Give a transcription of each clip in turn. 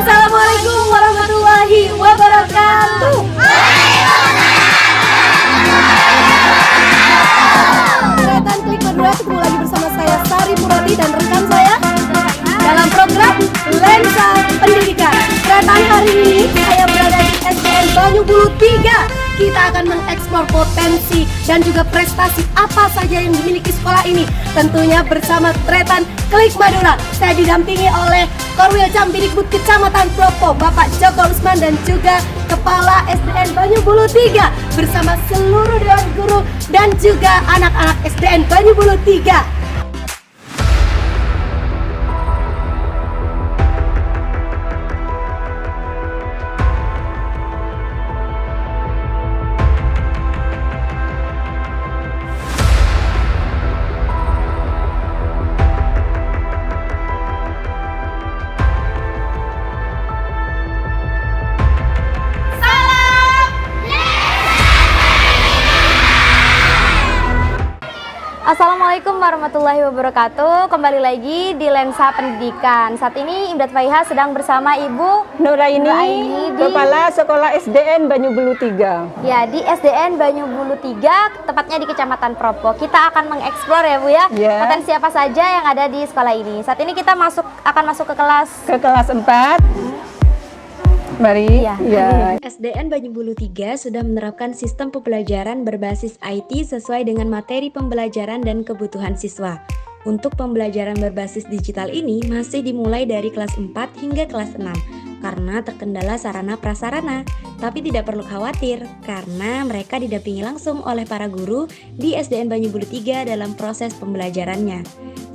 Assalamualaikum warahmatullahi wabarakatuh. Tretan Klik Madura ketemu lagi bersama saya Sari Muradi dan rekan saya dalam program Lensa Pendidikan. Tretan hari ini saya berada di SDN Banyubulu 3. Kita akan mengeksplor potensi dan juga prestasi apa saja yang dimiliki sekolah ini. Tentunya bersama Tretan Klik Madura. Saya didampingi oleh Korwil Campidikbud Kecamatan Propo, Bapak Joko Usman, dan juga Kepala SDN Banyubulu 3 bersama seluruh Dewan Guru dan juga anak-anak SDN Banyubulu 3. Assalamualaikum warahmatullahi wabarakatuh. Kembali lagi di Lensa Pendidikan. Saat ini Imdat Faiha sedang bersama Ibu Nuraini, Kepala Sekolah SDN Banyubulu 3. Ya, di SDN Banyubulu 3, tepatnya di Kecamatan Propo. Kita akan mengeksplor ya Bu ya, potensi apa saja yang ada di sekolah ini. Saat ini kita akan masuk ke kelas 4. Mari. Ya. SDN Banyubulu 3 sudah menerapkan sistem pembelajaran berbasis IT sesuai dengan materi pembelajaran dan kebutuhan siswa. Untuk pembelajaran berbasis digital ini masih dimulai dari kelas 4 hingga kelas 6 karena terkendala sarana prasarana. Tapi tidak perlu khawatir karena mereka didampingi langsung oleh para guru di SDN Banyubulu 3 dalam proses pembelajarannya.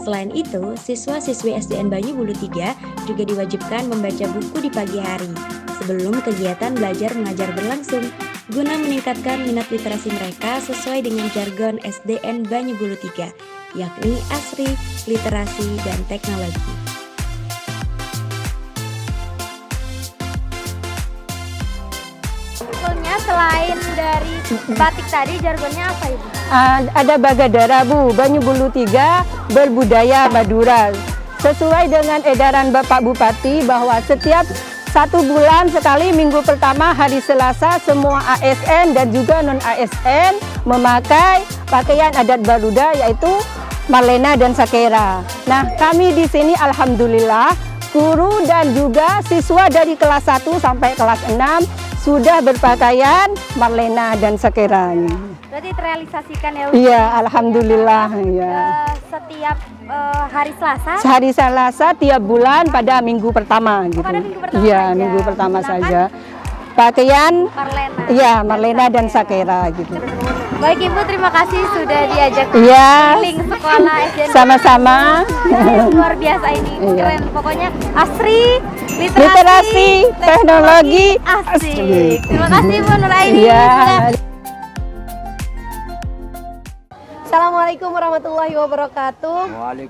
Selain itu, siswa-siswi SDN Banyubulu 3 juga diwajibkan membaca buku di pagi hari sebelum kegiatan belajar mengajar berlangsung guna meningkatkan minat literasi mereka sesuai dengan jargon SDN Banyubulu 3, yakni ASRI, literasi, dan teknologi. Sebetulnya selain dari batik tadi, jargonnya apa Ibu? Ada Bagadara Bu, Banyubulu 3 berbudaya Madura. Sesuai dengan edaran Bapak Bupati bahwa setiap 1 bulan sekali minggu pertama hari Selasa semua ASN dan juga non-ASN memakai pakaian adat Baruda yaitu Marlena dan Sakera. Nah, kami di sini alhamdulillah guru dan juga siswa dari kelas 1 sampai kelas 6 sudah berpakaian Marlena dan Sakera. Berarti terrealisasikan ya Bu? Iya, alhamdulillah ya. Setiap hari Selasa? Hari Selasa tiap bulan pada minggu pertama gitu. Pada minggu pertama Iya, saja. minggu pertama Gunakan saja. Pakaian Marlena. Iya, Marlena dan Sakera gitu. Baik Ibu, terima kasih sudah diajak Iya. keliling sekolah SDN. Sama-sama. Luar biasa ini, Iya. keren. Pokoknya ASRI, Literasi, teknologi, asik. Terima kasih Bu Nuraini. Iya. Assalamualaikum warahmatullahi wabarakatuh.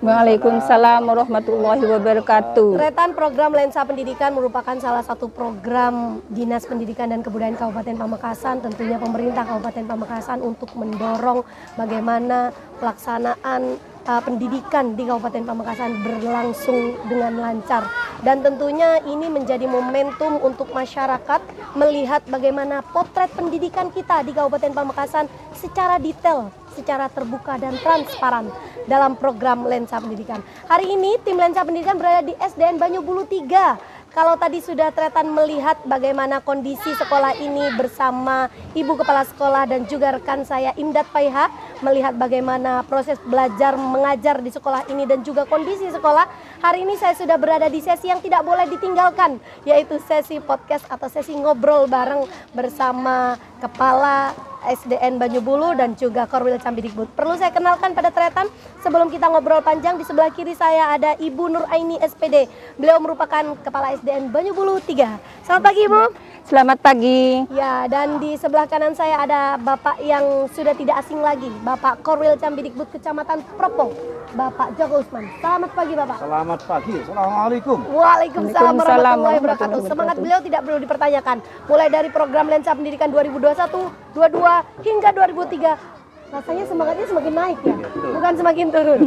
Waalaikumsalam warahmatullahi wabarakatuh. Tretan program Lensa Pendidikan merupakan salah satu program Dinas Pendidikan dan Kebudayaan Kabupaten Pamekasan. Tentunya pemerintah Kabupaten Pamekasan untuk mendorong bagaimana pelaksanaan pendidikan di Kabupaten Pamekasan berlangsung dengan lancar. Dan tentunya ini menjadi momentum untuk masyarakat melihat bagaimana potret pendidikan kita di Kabupaten Pamekasan secara detail, secara terbuka dan transparan dalam program Lensa Pendidikan. Hari ini tim Lensa Pendidikan berada di SDN Banyubulu 3. Kalau tadi sudah Tretan melihat bagaimana kondisi sekolah ini bersama Ibu Kepala Sekolah dan juga rekan saya Imdat Faiha, melihat bagaimana proses belajar mengajar di sekolah ini dan juga kondisi sekolah. Hari ini saya sudah berada di sesi yang tidak boleh ditinggalkan, yaitu sesi podcast atau sesi ngobrol bareng bersama Kepala SDN Banyubulu dan juga Korwil Campidikbud. Perlu saya kenalkan pada Tretan sebelum kita ngobrol panjang. Di sebelah kiri saya ada Ibu Nuraini SPD. Beliau merupakan Kepala SDN Banyubulu 3. Selamat pagi Ibu. Selamat pagi. Ya, dan di sebelah kanan saya ada Bapak yang sudah tidak asing lagi, Bapak Korwil Campidikbud Kecamatan Propo, Bapak Joko Usman. Selamat pagi Bapak. Selamat pagi. Assalamualaikum. Waalaikumsalam warahmatullahi wabarakatuh. warahmatullahi Semangat wabarakatuh. beliau tidak perlu dipertanyakan. Mulai dari program Lensa Pendidikan 2021, 22 hingga 2003 rasanya semangatnya semakin naik ya, bukan semakin turun.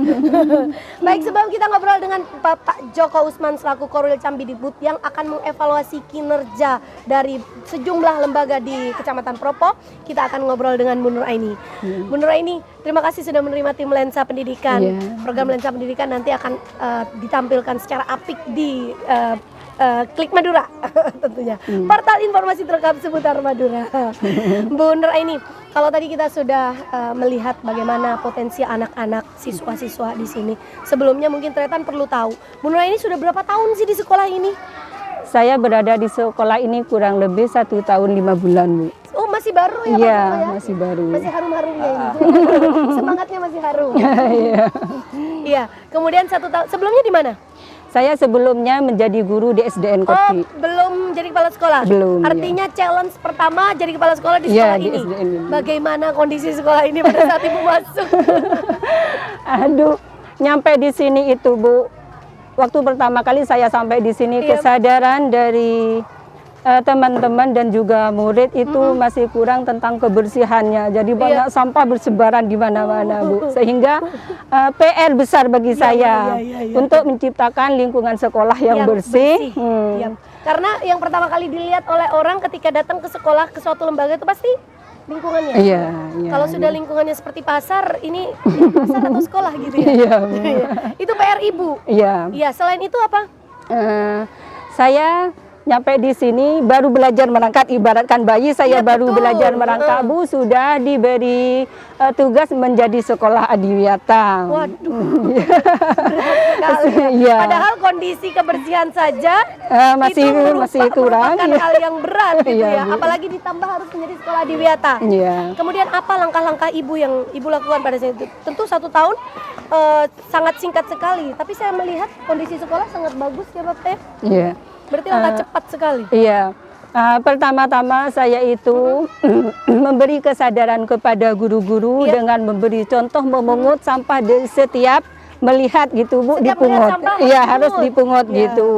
Baik, sebelum kita ngobrol dengan Bapak Joko Usman selaku Korwil Cambidikbud yang akan mengevaluasi kinerja dari sejumlah lembaga di Kecamatan Propo, kita akan ngobrol dengan Bu Nur Aini. Bu Nur Aini, terima kasih sudah menerima tim Lensa Pendidikan. Program Lensa Pendidikan nanti akan ditampilkan secara apik di Klik Madura tentunya. Portal informasi terlengkap seputar Madura. Bu Nur Aini, kalau tadi kita sudah melihat bagaimana potensi anak-anak siswa-siswa di sini. Sebelumnya mungkin Tretan perlu tahu, Bu Nur Aini sudah berapa tahun sih di sekolah ini? Saya berada di sekolah ini kurang lebih 1 tahun 5 bulan, Bu. Oh, masih baru ya, Pak Iya, Joko ya? masih baru. Masih harum-harumnya ini. Semangatnya masih harum. Iya. Iya. Kemudian 1 tahun sebelumnya di mana? Saya sebelumnya menjadi guru di SDN Oh, Kopi. belum jadi kepala sekolah. Belum, Artinya challenge pertama jadi kepala sekolah di Iya, sekolah di ini. SDN ini. Bagaimana kondisi sekolah ini pada saat Ibu masuk? Aduh, nyampe di sini itu, Bu. Waktu pertama kali saya sampai di sini, Iya. kesadaran dari teman-teman dan juga murid itu masih kurang tentang kebersihannya. Jadi banyak sampah bersebaran di mana-mana, Bu. Sehingga PR besar bagi saya untuk menciptakan lingkungan sekolah yang bersih. Iya. Karena yang pertama kali dilihat oleh orang ketika datang ke sekolah, ke suatu lembaga itu pasti lingkungannya. Iya, iya. Kalau sudah lingkungannya seperti pasar, ini pasar atau sekolah gitu ya? Iya, Bu. Itu PR Ibu. Iya. Iya, selain itu apa? Saya nyampe di sini baru belajar merangkak, ibaratkan bayi saya Iya, baru betul. belajar merangkak, Bu, sudah diberi tugas menjadi sekolah adiwiyata. Waduh. Iya. Padahal kondisi kebersihan saja masih kurang. merupakan hal yang berat gitu Iya, ya. Bu. Apalagi ditambah harus menjadi sekolah adiwiyata. Iya. Kemudian apa langkah-langkah Ibu yang Ibu lakukan pada saat itu? Tentu 1 tahun sangat singkat sekali, tapi saya melihat kondisi sekolah sangat bagus ya Bapak Teh. Iya. Berarti langkah cepat sekali. Iya. Pertama-tama saya itu memberi kesadaran kepada guru-guru dengan memberi contoh memungut sampah di setiap melihat gitu, Bu, Setiap dipungut. melihat sampah Iya, harus harus dipungut. dipungut Iya. gitu.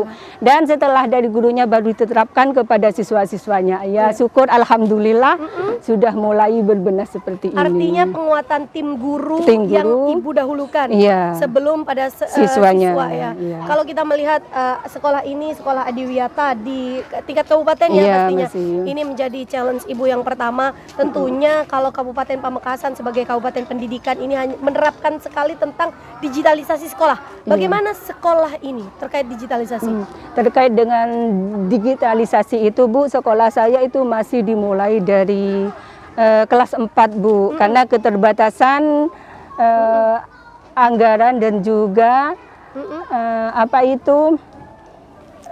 Dan setelah dari gurunya baru diterapkan kepada siswa-siswanya. Ya, syukur alhamdulillah sudah mulai berbenah seperti ini. Artinya penguatan tim guru Tim yang guru. Ibu dahulukan Iya. sebelum pada Siswanya, siswa ya. iya. Kalau kita melihat sekolah ini sekolah adiwiyata di tingkat kabupaten ya Iya, pastinya. masih. Ini menjadi challenge Ibu yang pertama. Tentunya kalau Kabupaten Pamekasan sebagai kabupaten pendidikan ini hanya menerapkan sekali tentang digitalisasi sekolah. Bagaimana sekolah ini terkait digitalisasi? Terkait dengan digitalisasi itu, Bu, sekolah saya itu masih dimulai dari kelas 4, Bu, karena keterbatasan anggaran dan juga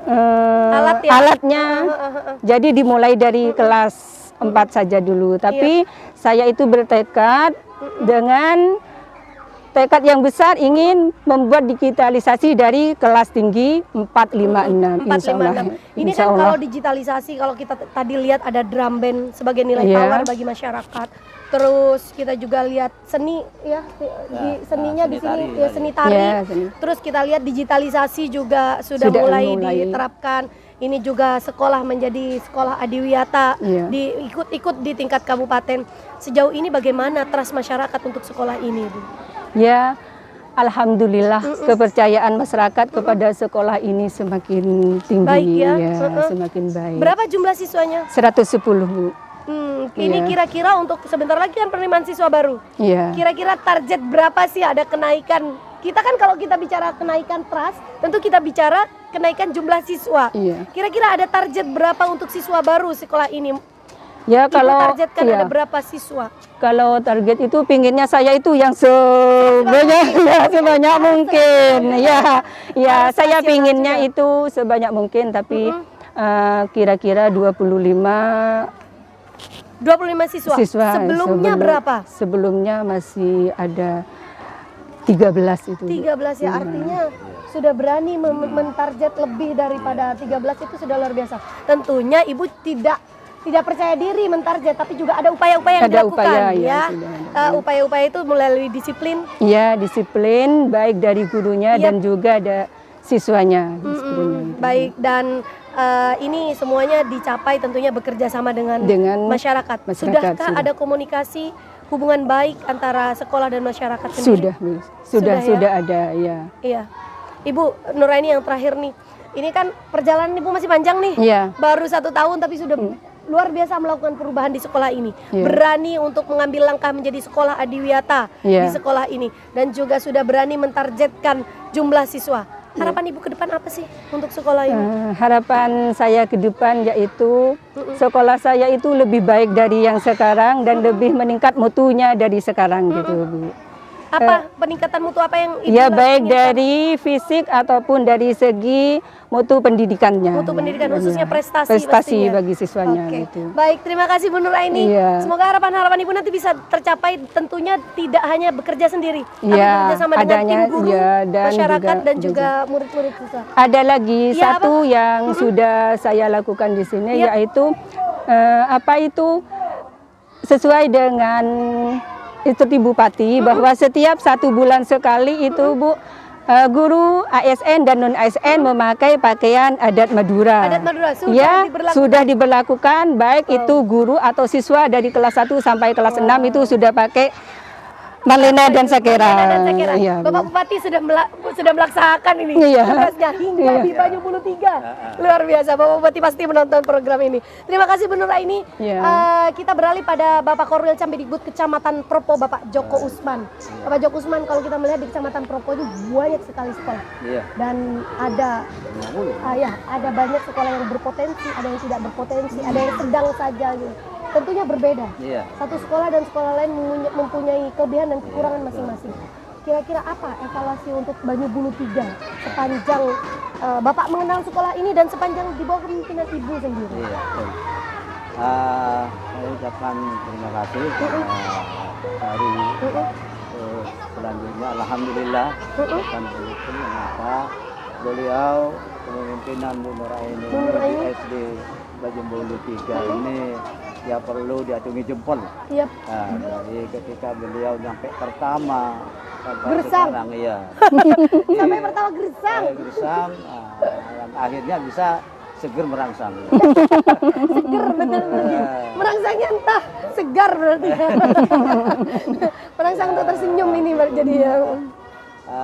Alat ya? alatnya. Jadi dimulai dari kelas 4 saja dulu. Tapi saya itu bertekad dengan tekad yang besar ingin membuat digitalisasi dari kelas tinggi 4, 5, 6. 4, 5, 6. Ini Insya kan Allah. kalau digitalisasi, kalau kita tadi lihat ada drum band sebagai nilai Iya. tawar bagi masyarakat. Terus kita juga lihat seni ya, di seninya di sini ya, seni tari. Iya, seni. Terus kita lihat digitalisasi juga sudah mulai diterapkan. Ini juga sekolah menjadi sekolah adiwiyata, Iya. diikut-ikut di tingkat kabupaten. Sejauh ini bagaimana trust masyarakat untuk sekolah ini, Bu? Ya, alhamdulillah kepercayaan masyarakat kepada sekolah ini semakin tinggi. Baik ya. Semakin baik. Berapa jumlah siswanya? 110, Bu. Ini Iya. kira-kira untuk sebentar lagi kan penerimaan siswa baru. Iya. Kira-kira target berapa sih ada kenaikan? Kita kan kalau kita bicara kenaikan trust, tentu kita bicara kenaikan jumlah siswa. Iya. Kira-kira ada target berapa untuk siswa baru sekolah ini? Ya, Ibu kalau targetkan iya. ada berapa siswa? Kalau target itu pinginnya saya itu yang sebanyak mungkin. Ya, ya saya pinginnya itu sebanyak mungkin, tapi kira-kira 25 siswa. siswa. Sebelumnya berapa? Sebelumnya masih ada 13 itu. 13 ya, artinya sudah berani mentarget lebih daripada 13 itu sudah luar biasa. Tentunya Ibu tidak percaya diri mentarget, tapi juga ada upaya-upaya yang Ada dilakukan upaya, ya. ya, sudah. Upaya-upaya itu melalui disiplin. Ya, disiplin baik dari gurunya dan juga ada siswanya. Disiplinnya gitu. Baik, dan ini semuanya dicapai tentunya bekerja sama dengan masyarakat. Sudahkah sudah. ada komunikasi hubungan baik antara sekolah dan masyarakat sendiri? Sudah, Bu. Sudah ya? ada, ya. Iya. Ibu Nuraini yang terakhir nih. Ini kan perjalanan Ibu masih panjang nih. Iya. Baru 1 tahun tapi sudah luar biasa melakukan perubahan di sekolah ini. Iya. Berani untuk mengambil langkah menjadi sekolah adiwiyata Iya. di sekolah ini. Dan juga sudah berani mentargetkan jumlah siswa. Harapan Ibu ke depan apa sih untuk sekolah ini? Harapan saya ke depan yaitu sekolah saya itu lebih baik dari yang sekarang dan lebih meningkat mutunya dari sekarang gitu, Bu. Apa peningkatan mutu apa yang Ibu Ya baik inginkan? dari fisik ataupun dari segi mutu pendidikannya. Mutu pendidikan khususnya prestasi Prestasi pastinya. bagi siswanya Oke. gitu. Baik, terima kasih Bu Nuraini. Iya. Semoga harapan-harapan Ibu nanti bisa tercapai, tentunya tidak hanya bekerja sendiri, tapi Iya, bekerja sama dengan adanya, tim guru, iya, dan masyarakat juga- dan juga murid-murid siswa. Ada lagi Iya, satu yang sudah saya lakukan di sini Iya. yaitu sesuai dengan instruksi Bupati bahwa setiap 1 bulan sekali itu Bu guru ASN dan non ASN memakai pakaian adat Madura. Adat Madura sudah Ya, diberlakukan. sudah diberlakukan baik itu guru atau siswa dari kelas 1 sampai kelas 6 itu sudah pakai Malena dan Sakera. Dan saya kira Iya, Bu. Bapak Bupati sudah melaksanakan ini Iya. tugasnya hingga Iya. di Banyu Bulu 3. Luar biasa, Bapak Bupati pasti menonton program ini. Terima kasih Bu Nuraini. Iya. Kita beralih pada Bapak Korwil Campidikbud Kecamatan Propo, Bapak Joko Usman. Bapak Joko Usman, kalau kita melihat di Kecamatan Propo itu banyak sekali sekolah. Iya. Dan ada ada banyak sekolah yang berpotensi, ada yang tidak berpotensi, ada yang sedang saja gitu. Tentunya berbeda. Iya. Satu sekolah dan sekolah lain mempunyai kelebihan dan kekurangan masing-masing. Kira-kira apa evaluasi untuk Banyu Bulu 3 sepanjang Bapak mengenal sekolah ini dan sepanjang di bawah kepemimpinan Ibu sendiri? Iya. Saya ucapkan terima kasih dari selanjutnya alhamdulillah bukan begitu mengapa beliau kepemimpinan Bu Nuraini di SD Banyu Bulu 3 ini ya perlu diacungi jempol. Iya. Dari ketika beliau nyampe pertama sampai Gersang. sekarang iya. Sampai pertama gersang. Gersang, yang akhirnya bisa seger merangsang. Seger betul-betul. Merangsangnya entah segar berarti. Merangsang untuk tersenyum ini jadi ya.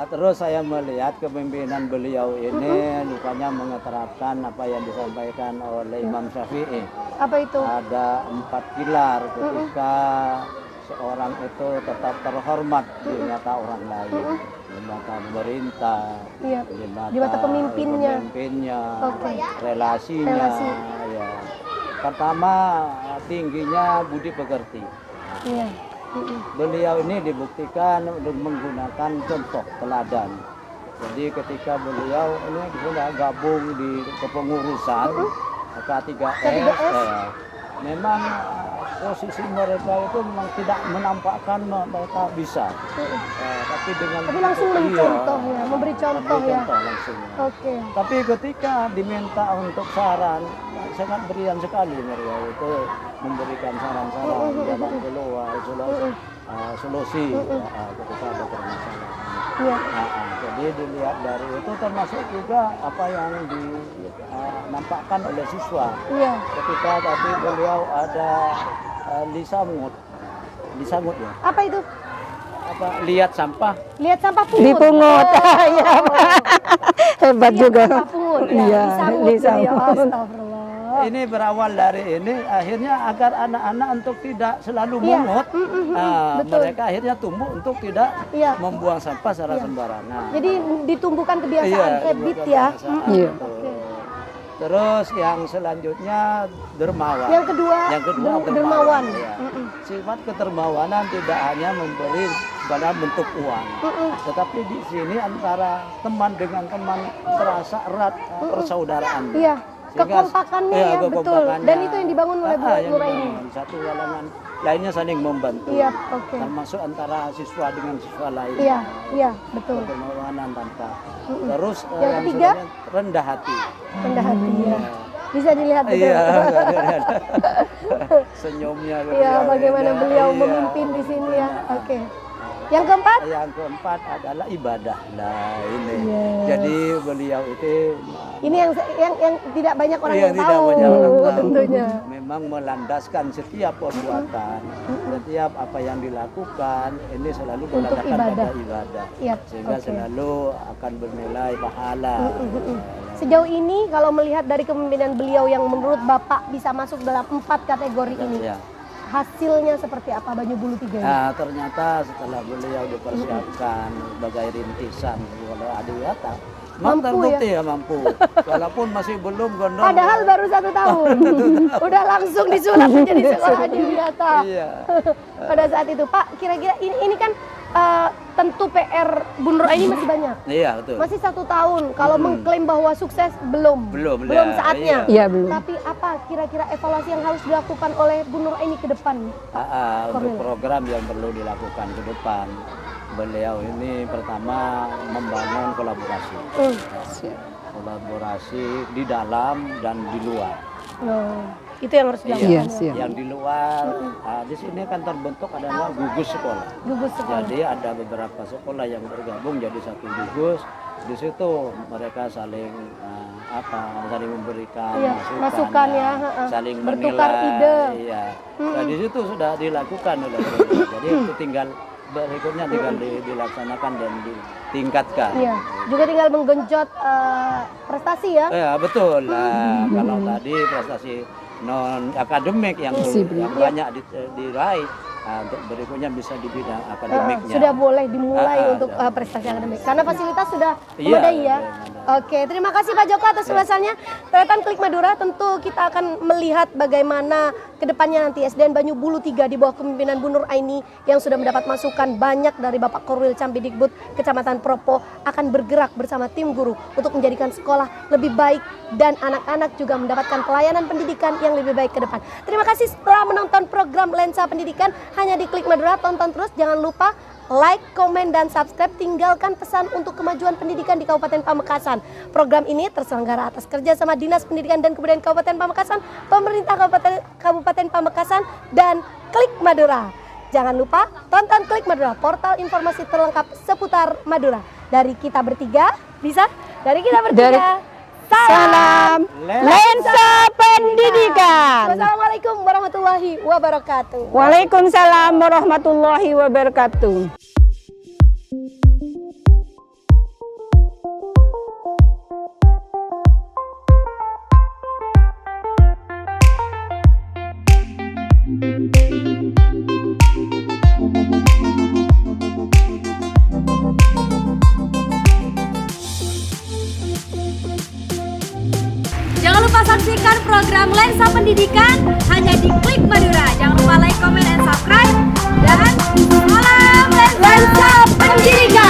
Terus saya melihat kepemimpinan beliau ini rupanya mengeterapkan apa yang disampaikan oleh Imam Syafi'i. Apa itu? Ada 4 pilar ketika seorang itu tetap terhormat di mata orang lain, di mata pemerintah, Iya. di Di mata pemimpinnya. Oke. relasinya. Relasi. Ya. Pertama tingginya budi pekerti. Iya. Beliau ini dibuktikan menggunakan contoh teladan. Jadi ketika beliau ini sudah gabung di kepengurusan K3S, memang posisi mereka itu memang tidak menampakkan mereka bisa, tapi dengan Tapi langsung mencontoh ya, memberi contoh ya. langsung. Oke. Tapi ketika diminta untuk saran, sangat berian sekali mereka itu memberikan saran-saran jalan keluar, solusi ketika ada permasalahan. Iya. Jadi dilihat dari itu termasuk juga apa yang dinampakkan oleh siswa. Iya. Ketika tadi beliau ada disangut ya, Apa itu? lihat sampah. Lihat sampah pungut. Dipungut. Iya, hebat Lihat juga. sampah pungut. Iya, Disangut. Jadi, disangut. astagfirullah. Ini berawal dari ini, akhirnya agar anak-anak untuk tidak selalu Iya. mungut, betul. mereka akhirnya tumbuh untuk tidak Iya. membuang sampah secara Iya. sembarangan. Jadi ditumbuhkan kebiasaan habit ya. Iya. Oke. Terus yang selanjutnya dermawan. Yang kedua dermawan. Ya. Sifat ketermawanan tidak hanya memberi pada bentuk uang, tetapi di sini antara teman dengan teman terasa erat persaudaraan. Iya. Kekompakannya ya, betul. kekompakannya. Dan itu yang dibangun oleh Bu yang Nuraini. dibangun. Satu kalangan lainnya saling membantu. Iya, oke. Termasuk antara siswa dengan siswa lain. Iya, iya, betul. Kedermawanan tanpa. Terus Yang ketiga? selanjutnya, rendah hati. Rendah hati ya. Bisa dilihat betul. Iya. Senyumnya. Iya, bagaimana beliau Iya. memimpin di sini ya. Oke. Yang keempat? Yang keempat adalah ibadah. Nah ini. Yes. Jadi beliau itu Ini yang tidak banyak orang Iya, yang tidak tahu banyak orang tahu. tentunya. Memang melandaskan setiap perbuatan, setiap apa yang dilakukan ini selalu Untuk melandaskan pada ibadah. ibadah, Iya, sehingga oke. selalu akan bernilai pahala. Sejauh ini kalau melihat dari kepemimpinan beliau yang menurut Bapak bisa masuk dalam 4 kategori ini, Ya. hasilnya seperti apa Banyu Bulu 3 ini? Nah, ternyata setelah beliau dipersiapkan sebagai rintisan kalau adiwiyata, memang Mampu terbukti ya mampu. Walaupun masih belum gondong. Padahal baru 1 tahun, udah langsung disulap menjadi sekolah adiwiyata. Iya. Pada saat itu Pak, kira-kira ini kan tentu PR Bu Nur Aini masih banyak. Iya, betul. Masih 1 tahun. Kalau mengklaim bahwa sukses belum Belum saatnya. Iya, belum. Tapi apa kira-kira evaluasi yang harus dilakukan oleh Bu Nur Aini ke depan? Untuk Kornel. program yang perlu dilakukan ke depan, beliau ini pertama membangun kolaborasi. Kolaborasi di dalam dan di luar. Itu yang harus dilakukan. Iya, ya. siap. Yang di luar, di sini kan terbentuk adalah gugus sekolah. Gugus sekolah. Jadi ada beberapa sekolah yang bergabung jadi satu gugus. Di situ mereka saling saling memberikan Iya, masukan ya, saling bertukar menilai. ide. Iya. Nah, di situ sudah dilakukan oleh mereka. Jadi itu tinggal berikutnya tinggal dilaksanakan dan ditingkatkan. Iya, juga tinggal menggenjot prestasi ya. Ya betul. Nah, kalau tadi prestasi non akademik yang banyak diraih, untuk berikutnya bisa di bidang akademiknya. Sudah boleh dimulai untuk sudah. prestasi akademik karena fasilitas sudah Iya, memadai ya. memadai. Oke, terima kasih Pak Joko atas ulasannya. Teretan Klik Madura tentu kita akan melihat bagaimana kedepannya nanti SDN Banyu Bulu 3 di bawah kepemimpinan Bu Nur Aini yang sudah mendapat masukan banyak dari Bapak Korwil Campidikbud Kecamatan Propo akan bergerak bersama tim guru untuk menjadikan sekolah lebih baik dan anak-anak juga mendapatkan pelayanan pendidikan yang lebih baik ke depan. Terima kasih setelah menonton program Lensa Pendidikan hanya di Klik Madura. Tonton terus, jangan lupa like, komen, dan subscribe. Tinggalkan pesan untuk kemajuan pendidikan di Kabupaten Pamekasan. Program ini terselenggara atas kerjasama Dinas Pendidikan dan Kebudayaan Kabupaten Pamekasan, Pemerintah Kabupaten Pamekasan, dan Klik Madura. Jangan lupa tonton Klik Madura, portal informasi terlengkap seputar Madura. Dari kita bertiga, bisa? Dari kita bertiga. Salam Lensa Pendidikan. Wassalamualaikum warahmatullahi wabarakatuh. Waalaikumsalam warahmatullahi wabarakatuh. Jangan lupa saksikan program Lensa Pendidikan hanya di Klik Madura. Jangan lupa like, comment, and subscribe. Dan salam Lensa Pendidikan.